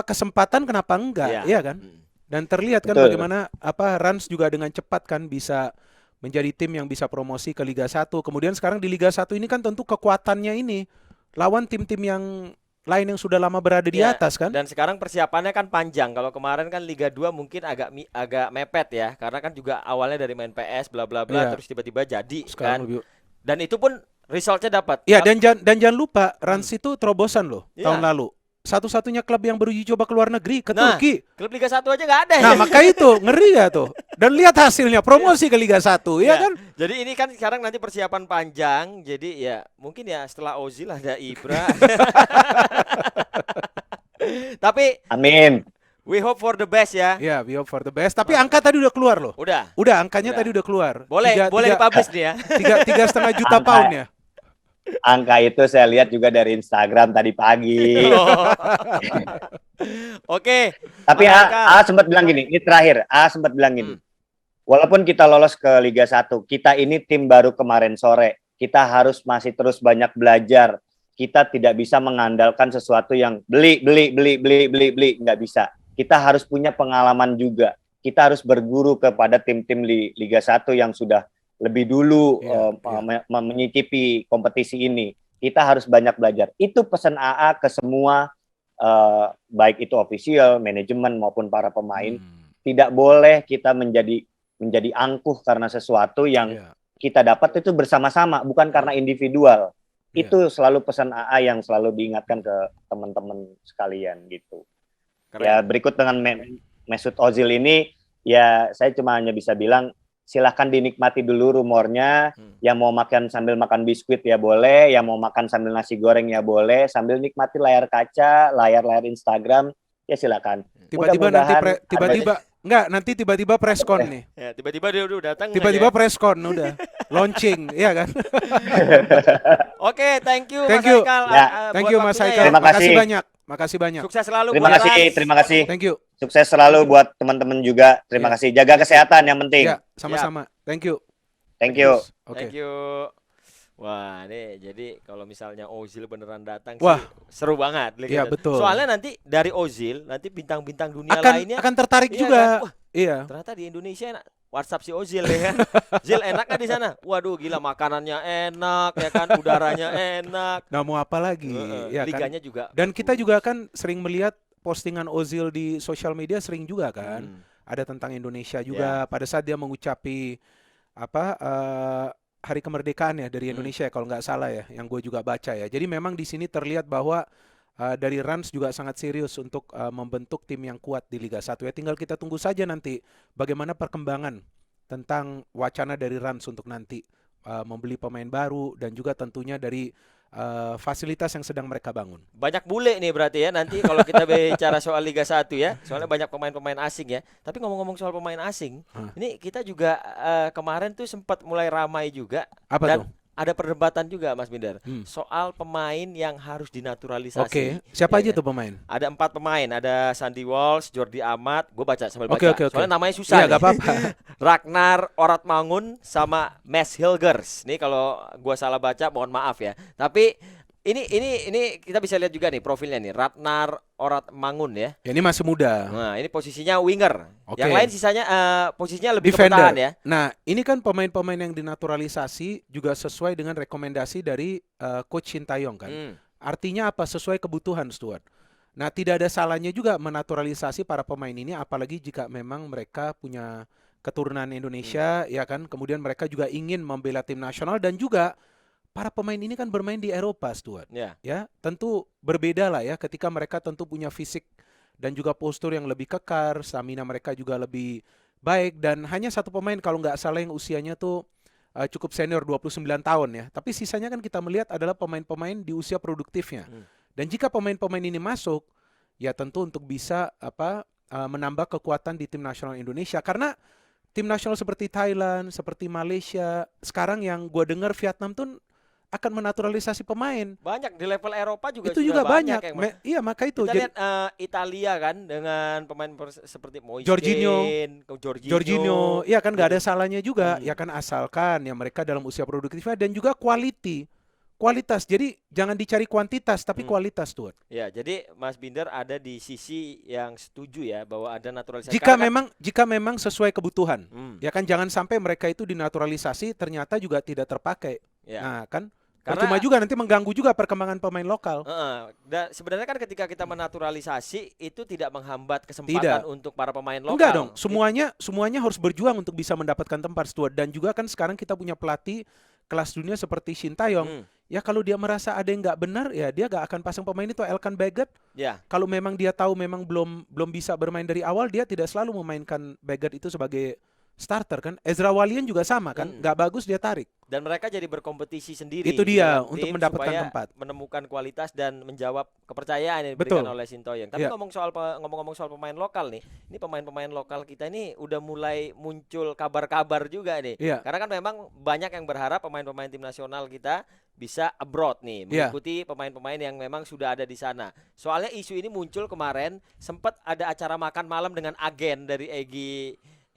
kesempatan kenapa enggak, iya kan? Dan terlihat kan bagaimana Rans juga dengan cepat kan bisa menjadi tim yang bisa promosi ke Liga 1. Kemudian sekarang di Liga 1 ini kan tentu kekuatannya ini lawan tim-tim yang lain yang sudah lama berada di atas kan. Dan sekarang persiapannya kan panjang. Kalau kemarin kan Liga 2 mungkin agak mepet ya, karena kan juga awalnya dari main PS bla bla bla terus tiba-tiba jadi sekarang kan. Dan itu pun resultnya dapat. Iya, dan jangan lupa Rans itu terobosan loh tahun lalu. Satu-satunya klub yang beruji coba ke luar negeri, ke Turki. Klub Liga 1 aja nggak ada. Nah, maka itu ngeri ya tuh. Dan lihat hasilnya, promosi ke Liga 1, ya kan? Jadi ini kan sekarang nanti persiapan panjang. Jadi ya mungkin ya setelah Ozil ada Ibra. Tapi amin. We hope for the best ya. Ya, we hope for the best. Tapi angka tadi udah keluar loh. Udah Angkanya tadi udah keluar. Boleh dipublish nih ya. 3,5 juta pound ya. Angka itu saya lihat juga dari Instagram tadi pagi. Oke. Tapi sempat bilang gini, ini terakhir. Sempat bilang gini. Walaupun kita lolos ke Liga 1, kita ini tim baru kemarin sore. Kita harus masih terus banyak belajar. Kita tidak bisa mengandalkan sesuatu yang beli. Nggak bisa. Kita harus punya pengalaman juga. Kita harus berguru kepada tim-tim Liga 1 yang sudah lebih dulu menyicipi kompetisi ini. Kita harus banyak belajar. Itu pesan AA ke semua, baik itu official, manajemen maupun para pemain. Tidak boleh kita menjadi angkuh karena sesuatu yang kita dapat itu bersama-sama, bukan karena individual. Itu selalu pesan AA yang selalu diingatkan ke teman-teman sekalian gitu. Keren. Ya berikut dengan Mesut Ozil ini, ya saya cuma hanya bisa bilang, silahkan dinikmati dulu rumornya. Yang mau makan sambil makan biskuit ya boleh, yang mau makan sambil nasi goreng ya boleh, sambil nikmati layar kaca, layar Instagram ya silakan. Tiba-tiba nanti tiba-tiba preskon nih. Ya, tiba-tiba dia udah datang. Tiba-tiba preskon udah launching, iya kan? Oke, thank you Mas Haikal. Thank you Mas Haikal. Terima kasih banyak. Makasih banyak. Sukses selalu. Terima kasih. Thank you. Sukses selalu buat teman-teman juga. Terima kasih. Jaga kesehatan yang penting. Ya, sama-sama. Thank you. Thank you. Thank you. Wah, nih jadi kalau misalnya Ozil beneran datang sih seru banget. Iya, betul. Soalnya nanti dari Ozil, nanti bintang-bintang dunia lainnya akan tertarik juga. Kan? Wah, iya. Ternyata di Indonesia WhatsApp si Ozil ya kan. Zil enak kan di sana? Waduh, gila makanannya enak ya kan, udaranya enak. Nah, mau apa lagi? Ya, liganya kan? juga. Dan kita juga kan sering melihat postingan Ozil di sosial media sering juga kan. Ada tentang Indonesia juga pada saat dia mengucapi hari kemerdekaan ya dari Indonesia kalau nggak salah ya, yang gue juga baca ya. Jadi memang di sini terlihat bahwa dari Rans juga sangat serius untuk membentuk tim yang kuat di Liga 1 ya. Tinggal kita tunggu saja nanti bagaimana perkembangan tentang wacana dari Rans untuk nanti membeli pemain baru dan juga tentunya dari fasilitas yang sedang mereka bangun. Banyak bule nih berarti ya nanti kalau kita bicara soal Liga 1 ya. Soalnya banyak pemain-pemain asing ya. Tapi ngomong-ngomong soal pemain asing, ini kita juga kemarin tuh sempat mulai ramai juga. Apa dan tuh? ada perdebatan juga Mas Binder soal pemain yang harus dinaturalisasi. Oke, siapa Ya aja kan? tuh pemain? Ada 4 pemain, ada Sandy Walsh, Jordi Amat, gue baca sambil baca. Oke. Soalnya namanya susah Iya, nih. gak apa-apa. Ragnar Oratmangun sama Mads Hilgers. Nih kalau gua salah baca mohon maaf ya. Tapi ini kita bisa lihat juga nih profilnya nih. Ragnar Oratmangun ya. Ya, ini masih muda. Nah, ini posisinya winger. Oke. Yang lain sisanya posisinya lebih ke Defender. bertahan ya. Nah, ini kan pemain-pemain yang dinaturalisasi juga sesuai dengan rekomendasi dari Coach Shin Tae-yong kan. Artinya apa? Sesuai kebutuhan, Stuart. Nah, tidak ada salahnya juga menaturalisasi para pemain ini, apalagi jika memang mereka punya keturunan Indonesia, ya kan. Kemudian mereka juga ingin membela tim nasional dan juga para pemain ini kan bermain di Eropa, Stuart. Ya, tentu berbeda lah ya ketika mereka tentu punya fisik dan juga postur yang lebih kekar, stamina mereka juga lebih baik dan hanya satu pemain kalau nggak salah yang usianya tuh cukup senior 29 tahun ya. Tapi sisanya kan kita melihat adalah pemain-pemain di usia produktifnya. Dan jika pemain-pemain ini masuk, ya tentu untuk bisa menambah kekuatan di tim nasional Indonesia karena tim nasional seperti Thailand, seperti Malaysia, sekarang yang gue dengar Vietnam tuh akan menaturalisasi pemain. Banyak di level Eropa juga itu juga banyak. yang Iya, maka itu. kita lihat Italia kan dengan pemain seperti Moise Jorginho, ya kan nggak ada salahnya juga, ya kan asalkan ya mereka dalam usia produktifnya dan juga kualitas. Jadi jangan dicari kuantitas tapi kualitas tuh. Ya, jadi Mas Binder ada di sisi yang setuju ya bahwa ada naturalisasi. Jika memang sesuai kebutuhan, ya kan jangan sampai mereka itu dinaturalisasi ternyata juga tidak terpakai. Ya. Nah, kan percuma juga nanti mengganggu juga perkembangan pemain lokal. Dan sebenarnya kan ketika kita menaturalisasi itu tidak menghambat kesempatan untuk para pemain lokal. Enggak dong, semuanya harus berjuang untuk bisa mendapatkan tempat, Stuart. Dan juga kan sekarang kita punya pelatih kelas dunia seperti Shin Tae-yong. Ya kalau dia merasa ada yang nggak benar, ya dia nggak akan pasang pemain itu. Elkan Baggett, kalau memang dia tahu memang belum bisa bermain dari awal, dia tidak selalu memainkan Baggett itu sebagai starter kan. Ezra Walian juga sama kan, nggak bagus dia tarik. Dan mereka jadi berkompetisi sendiri. Itu dia untuk mendapatkan tempat, menemukan kualitas dan menjawab kepercayaan yang diberikan oleh Shin Tae-yong. Tapi ngomong-ngomong soal pemain lokal nih, ini pemain-pemain lokal kita ini udah mulai muncul kabar-kabar juga nih. Karena kan memang banyak yang berharap pemain-pemain tim nasional kita bisa abroad nih, mengikuti pemain-pemain yang memang sudah ada di sana. Soalnya isu ini muncul kemarin, sempat ada acara makan malam dengan agen dari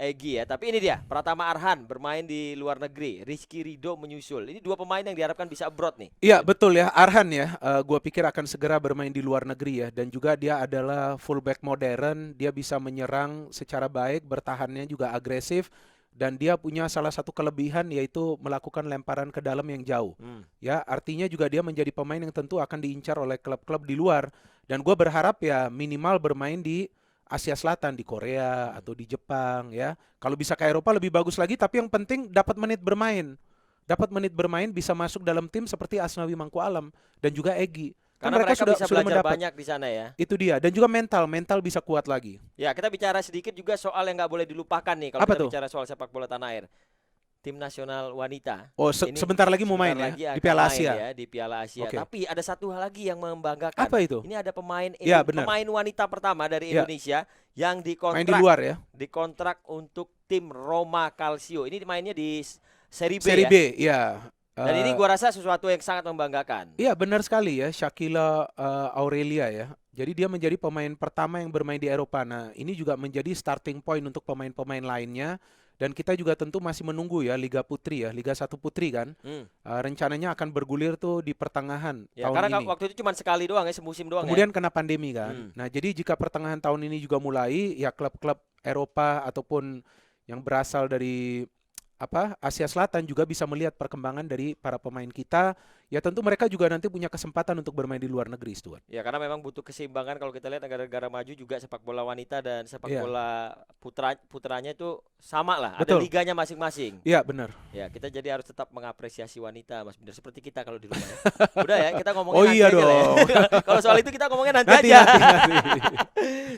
Egy ya, tapi ini dia Pratama Arhan bermain di luar negeri, Rizky Ridho menyusul. Ini 2 pemain yang diharapkan bisa abroad nih. Iya betul ya, Arhan ya, gua pikir akan segera bermain di luar negeri ya. Dan juga dia adalah fullback modern, dia bisa menyerang secara baik, bertahannya juga agresif. Dan dia punya salah satu kelebihan yaitu melakukan lemparan ke dalam yang jauh. Ya, artinya juga dia menjadi pemain yang tentu akan diincar oleh klub-klub di luar. Dan gua berharap ya minimal bermain di Asia Selatan, di Korea atau di Jepang ya. Kalau bisa ke Eropa lebih bagus lagi, tapi yang penting dapat menit bermain. Dapat menit bermain bisa masuk dalam tim seperti Asnawi Mangku Alam dan juga Egy. Karena mereka bisa belajar banyak di sana ya. Itu dia. Dan juga mental bisa kuat lagi. Ya, kita bicara sedikit juga soal yang nggak boleh dilupakan nih kalau kita bicara soal sepak bola tanah air. Tim nasional wanita. Sebentar lagi mau main ya di Piala Asia. Di Piala Asia. Tapi ada satu hal lagi yang membanggakan. Apa itu? Ini ada pemain pemain wanita pertama dari Indonesia yang dikontrak main di luar ya. Dikontrak untuk tim Roma Calcio. Ini mainnya di Serie B. Serie B, ya. Dan ini gua rasa sesuatu yang sangat membanggakan. Iya, benar sekali ya, Shakila Aurelia ya. Jadi dia menjadi pemain pertama yang bermain di Eropa. Nah, ini juga menjadi starting point untuk pemain-pemain lainnya. Dan kita juga tentu masih menunggu ya Liga Putri ya, Liga 1 Putri kan. Rencananya akan bergulir tuh di pertengahan tahun ini. Karena waktu itu cuma sekali doang ya, semusim doang. Kemudian kena pandemi kan. Nah, jadi jika pertengahan tahun ini juga mulai ya klub-klub Eropa ataupun yang berasal dari Asia Selatan juga bisa melihat perkembangan dari para pemain kita. Ya tentu mereka juga nanti punya kesempatan untuk bermain di luar negeri, Stuart. Ya karena memang butuh keseimbangan. Kalau kita lihat negara-negara maju juga sepak bola wanita dan sepak Iya. bola putranya itu sama lah. Ada Betul. liganya masing-masing. Iya, benar. Ya kita jadi harus tetap mengapresiasi wanita, Mas Binder, seperti kita kalau di rumah ya. Udah ya, kita ngomongin Oh nanti iya aja lah ya. dong. Kalau soal itu kita ngomongin nanti Nanti, aja. nanti.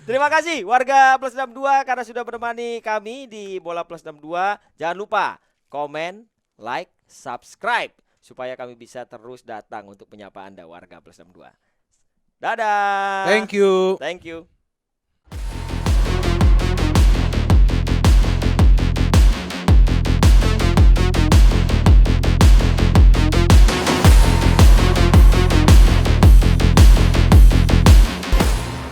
Terima kasih warga Plus 62 karena sudah menemani kami di Bola Plus 62. Jangan lupa komen, like, subscribe supaya kami bisa terus datang untuk menyapa Anda warga Plus 62. Dadah. Thank you. Thank you.